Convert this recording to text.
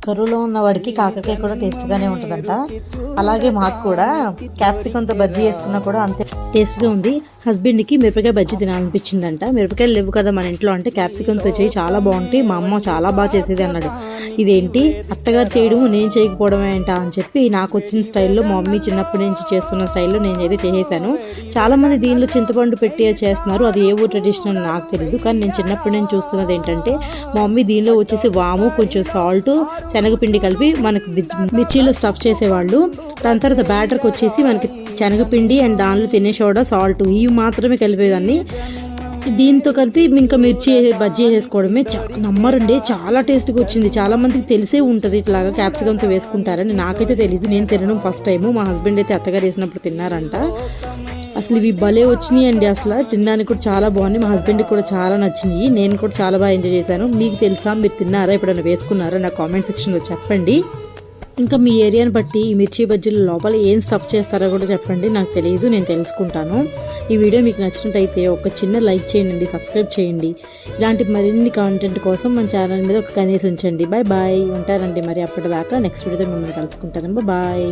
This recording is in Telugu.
కరువులో ఉన్న వాడికి కాకరకాయ కూడా టేస్ట్గానే ఉంటుందంట. అలాగే మాకు కూడా క్యాప్సికంతో బజ్జీ వేస్తున్నా కూడా అంతే టేస్ట్గా ఉంది. హస్బెండ్కి మిరపకాయ బజ్జీ తినాలనిపించిందంట. మిరపకాయలు లేవు కదా మన ఇంట్లో అంటే క్యాప్సికంతో చేయి చాలా బాగుంటాయి, మా అమ్మ చాలా బాగా చేసేది అన్నాడు. ఇదేంటి అత్తగారు చేయడము నేను చేయకపోవడమే ఏంట అని చెప్పి నాకు వచ్చిన స్టైల్లో మా మమ్మీ చిన్నప్పటి నుంచి చేస్తున్న స్టైల్లో నేనైతే చేసేసాను. చాలామంది దీనిలో చింతపండు పెట్టి చేస్తున్నారు, అది ఏ ఊరు ట్రెడిషనల్ నాకు తెలియదు. కానీ నేను చిన్నప్పటి నుంచి చూస్తున్నది ఏంటంటే మా మమ్మీ దీనిలో వచ్చేసి వాము, కొంచెం సాల్ట్, శనగపిండి కలిపి మనకు మిర్చీలో స్టఫ్ చేసేవాళ్ళు. దాని తర్వాత బ్యాటర్కి వచ్చేసి మనకి శనగపిండి అండ్ దానిలో తినే సోడా, సాల్ట్ ఇవి మాత్రమే కలిపేదాన్ని. దీంతో కలిపి ఇంకా మిర్చి బజ్జీ వేసుకోవడమే. నమ్మరండి చాలా టేస్ట్గా వచ్చింది. చాలా మందికి తెలిసే ఉంటుంది ఇట్లాగా క్యాప్సికంతో వేసుకుంటారని, నాకైతే తెలియదు. నేను తినడం ఫస్ట్ టైము. మా హస్బెండ్ అయితే అత్తగారు వేసినప్పుడు తిన్నారంట. అసలు ఇవి భలే వచ్చినాయి అండి. అసలు తినడానికి కూడా చాలా బాగున్నాయి. మా హస్బెండ్కి కూడా చాలా నచ్చినాయి. నేను కూడా చాలా బాగా ఎంజాయ్ చేశాను. మీకు తెలుసా, మీరు తిన్నారా, ఎప్పుడైనా వేసుకున్నారా? నా కామెంట్ సెక్షన్లో చెప్పండి. ఇంకా మీ ఏరియాని బట్టి ఈ మిర్చి బజ్జీల లోపల ఏం స్టఫ్ చేస్తారో కూడా చెప్పండి, నాకు తెలియదు, నేను తెలుసుకుంటాను. ఈ వీడియో మీకు నచ్చినట్టయితే ఒక చిన్న లైక్ చేయండి, సబ్స్క్రైబ్ చేయండి. ఇలాంటి మరిన్ని కాంటెంట్ కోసం మన ఛానల్ మీద ఒక కనీసం ఉంచండి. బాయ్ బాయ్, ఉంటారండి మరి అప్పటిదాకా. నెక్స్ట్ వీడియోతో మిమ్మల్ని కలుసుకుంటాను. బాయ్.